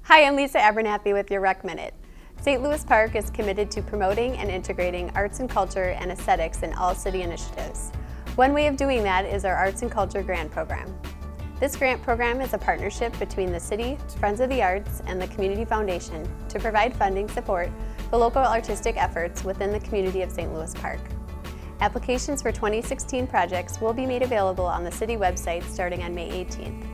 Hi, I'm Lisa Abernathy with your Rec Minute. St. Louis Park is committed to promoting and integrating arts and culture and aesthetics in all city initiatives. One way of doing that is our Arts and Culture Grant Program. This grant program is a partnership between the City, Friends of the Arts, and the Community Foundation to provide funding support for local artistic efforts within the community of St. Louis Park. Applications for 2016 projects will be made available on the City website starting on May 18th.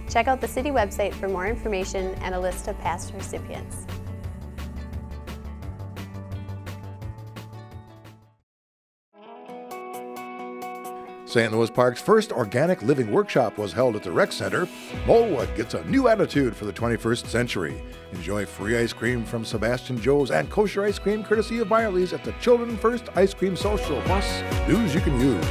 Check out the City website for more information and a list of past recipients. St. Louis Park's first organic living workshop was held at the Rec Center. Molewood gets a new attitude for the 21st century. Enjoy free ice cream from Sebastian Joe's and kosher ice cream courtesy of Byerly's at the Children First Ice Cream Social. Plus, news you can use.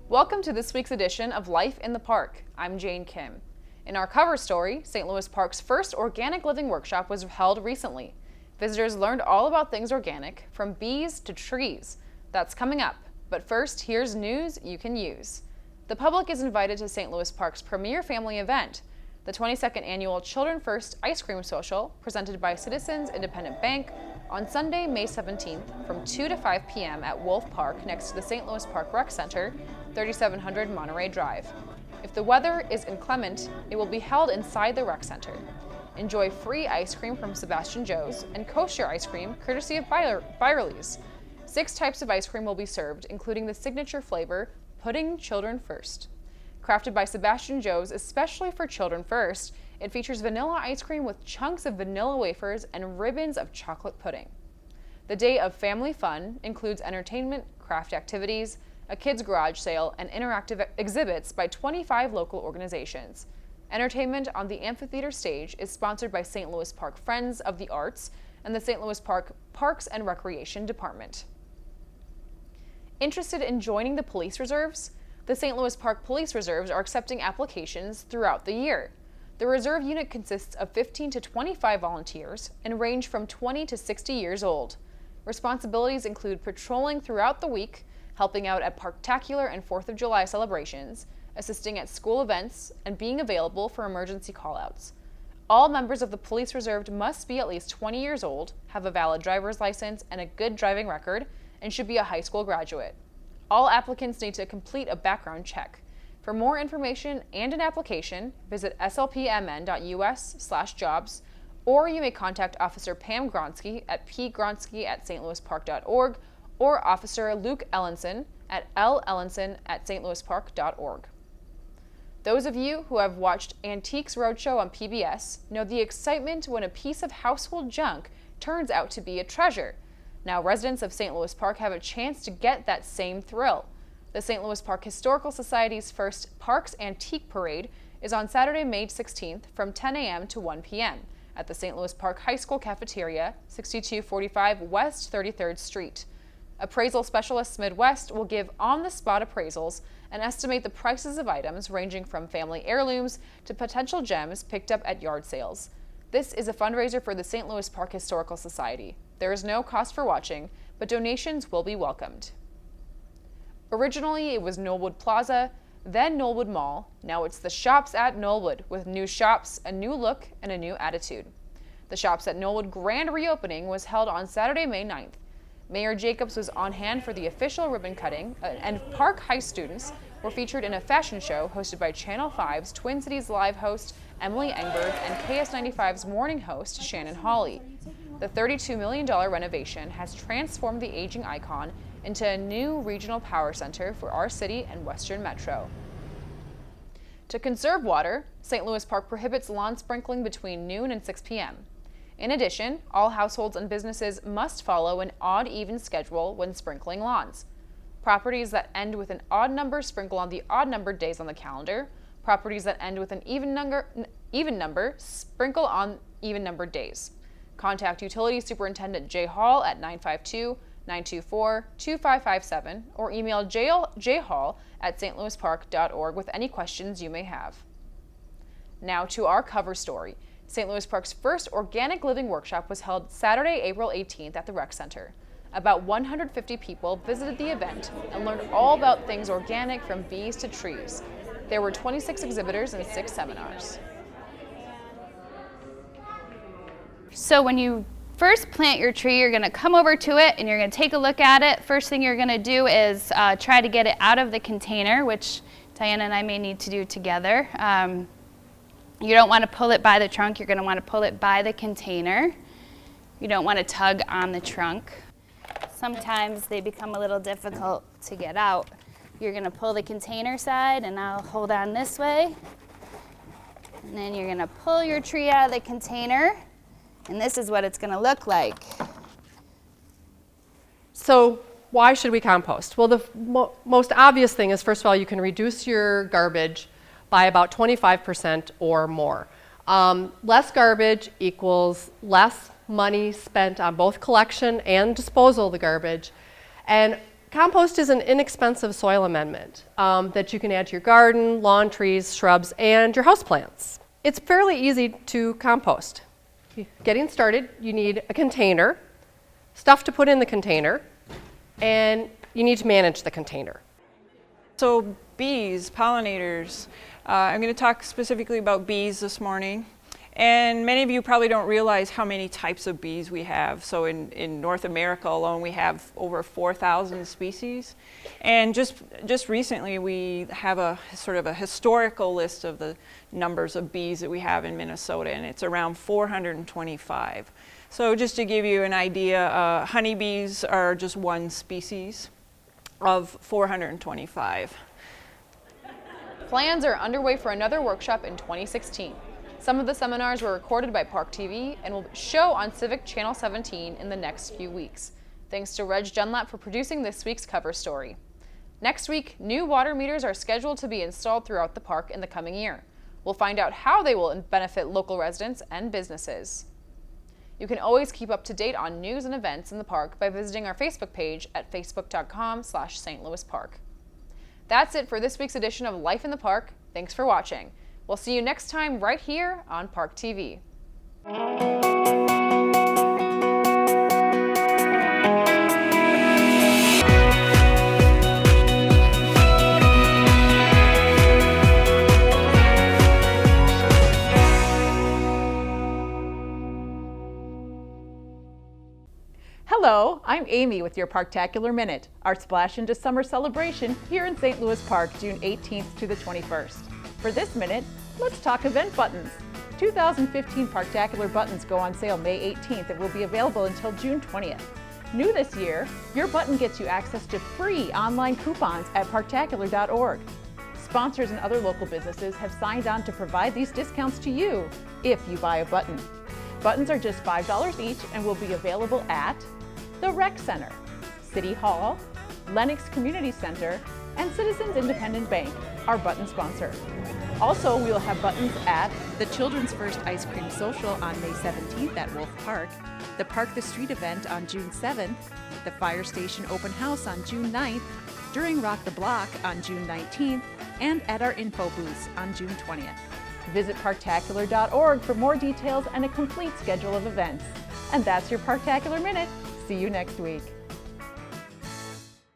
Welcome to this week's edition of Life in the Park. I'm Jane Kim. In our cover story, St. Louis Park's first organic living workshop was held recently. Visitors learned all about things organic, from bees to trees. That's coming up. But first, here's news you can use. The public is invited to St. Louis Park's premier family event, the 22nd annual Children First Ice Cream Social, presented by Citizens Independent Bank, on Sunday, May 17th from 2 to 5 p.m. at Wolf Park next to the St. Louis Park Rec Center, 3700 Monterey Drive. If the weather is inclement, it will be held inside the Rec Center. Enjoy free ice cream from Sebastian Joe's and kosher ice cream courtesy of Byerly's. 6 types of ice cream will be served, including the signature flavor, Pudding Children First. Crafted by Sebastian Joe's especially for Children First, it features vanilla ice cream with chunks of vanilla wafers and ribbons of chocolate pudding. The day of family fun includes entertainment, craft activities, a kids' garage sale, and interactive exhibits by 25 local organizations. Entertainment on the amphitheater stage is sponsored by St. Louis Park Friends of the Arts and the St. Louis Park Parks and Recreation Department. Interested in joining the police reserves? The St. Louis Park Police Reserves are accepting applications throughout the year. The reserve unit consists of 15 to 25 volunteers and range from 20 to 60 years old. Responsibilities include patrolling throughout the week, helping out at Parktacular and 4th of July celebrations, assisting at school events, and being available for emergency callouts. All members of the Police Reserve must be at least 20 years old, have a valid driver's license and a good driving record, and should be a high school graduate. All applicants need to complete a background check. For more information and an application, visit slpmn.us/jobs, or you may contact Officer Pam Gronsky at pgronsky@stlouispark.org or Officer Luke Ellenson at lellenson@stlouispark.org. Those of you who have watched Antiques Roadshow on PBS know the excitement when a piece of household junk turns out to be a treasure. Now residents of St. Louis Park have a chance to get that same thrill. The St. Louis Park Historical Society's first Parks Antique Parade is on Saturday, May 16th from 10 a.m. to 1 p.m. at the St. Louis Park High School Cafeteria, 6245 West 33rd Street. Appraisal specialists Midwest will give on-the-spot appraisals and estimate the prices of items ranging from family heirlooms to potential gems picked up at yard sales. This is a fundraiser for the St. Louis Park Historical Society. There is no cost for watching, but donations will be welcomed. Originally, it was Knollwood Plaza, then Knollwood Mall. Now it's the Shops at Knollwood, with new shops, a new look, and a new attitude. The Shops at Knollwood grand reopening was held on Saturday, May 9th. Mayor Jacobs was on hand for the official ribbon cutting, and Park High students were featured in a fashion show hosted by Channel 5's Twin Cities Live host Emily Engberg and KS95's morning host Shannon Hawley. The $32 million renovation has transformed the aging icon into a new regional power center for our city and Western Metro. To conserve water, St. Louis Park prohibits lawn sprinkling between noon and 6 p.m. In addition, all households and businesses must follow an odd-even schedule when sprinkling lawns. Properties that end with an odd number sprinkle on the odd-numbered days on the calendar. Properties that end with an even number sprinkle on even-numbered days. Contact Utility Superintendent Jay Hall at 952-924-2557 or email jhall@stlouispark.org with any questions you may have. Now to our cover story. St. Louis Park's first organic living workshop was held Saturday, April 18th at the Rec Center. About 150 people visited the event and learned all about things organic from bees to trees. There were 26 exhibitors and 6 seminars. So when you first plant your tree, you're going to come over to it and you're going to take a look at it. First thing you're going to do is try to get it out of the container, which Diana and I may need to do together. You don't want to pull it by the trunk, you're going to want to pull it by the container. You don't want to tug on the trunk. Sometimes they become a little difficult to get out. You're going to pull the container side and I'll hold on this way. And then you're going to pull your tree out of the container. And this is what it's going to look like. So why should we compost? Well, the most obvious thing is, first of all, you can reduce your garbage by about 25% or more. Less garbage equals less money spent on both collection and disposal of the garbage. And compost is an inexpensive soil amendment that you can add to your garden, lawn, trees, shrubs, and your houseplants. It's fairly easy to compost. Getting started, you need a container, stuff to put in the container, and you need to manage the container. So bees, pollinators. I'm going to talk specifically about bees this morning. And many of you probably don't realize how many types of bees we have. So in North America alone, we have over 4,000 species. And just recently, we have a sort of a historical list of the numbers of bees that we have in Minnesota, and it's around 425. So just to give you an idea, honeybees are just one species of 425. Plans are underway for another workshop in 2016. Some of the seminars were recorded by Park TV and will show on Civic Channel 17 in the next few weeks. Thanks to Reg Dunlap for producing this week's cover story. Next week, new water meters are scheduled to be installed throughout the park in the coming year. We'll find out how they will benefit local residents and businesses. You can always keep up to date on news and events in the park by visiting our Facebook page at facebook.com/St. Louis Park. That's it for this week's edition of Life in the Park. Thanks for watching. We'll see you next time right here on Park TV. Hello, I'm Amy with your Parktacular Minute, our splash into summer celebration here in St. Louis Park, June 18th to the 21st. For this minute, let's talk event buttons. 2015 Parktacular buttons go on sale May 18th and will be available until June 20th. New this year, your button gets you access to free online coupons at parktacular.org. Sponsors and other local businesses have signed on to provide these discounts to you if you buy a button. Buttons are just $5 each and will be available at the Rec Center, City Hall, Lenox Community Center, and Citizens Independent Bank, our button sponsor. Also, we will have buttons at the Children's First Ice Cream Social on May 17th at Wolf Park, the Park the Street event on June 7th, the Fire Station Open House on June 9th, during Rock the Block on June 19th, and at our info booths on June 20th. Visit parktacular.org for more details and a complete schedule of events. And that's your Parktacular Minute. See you next week.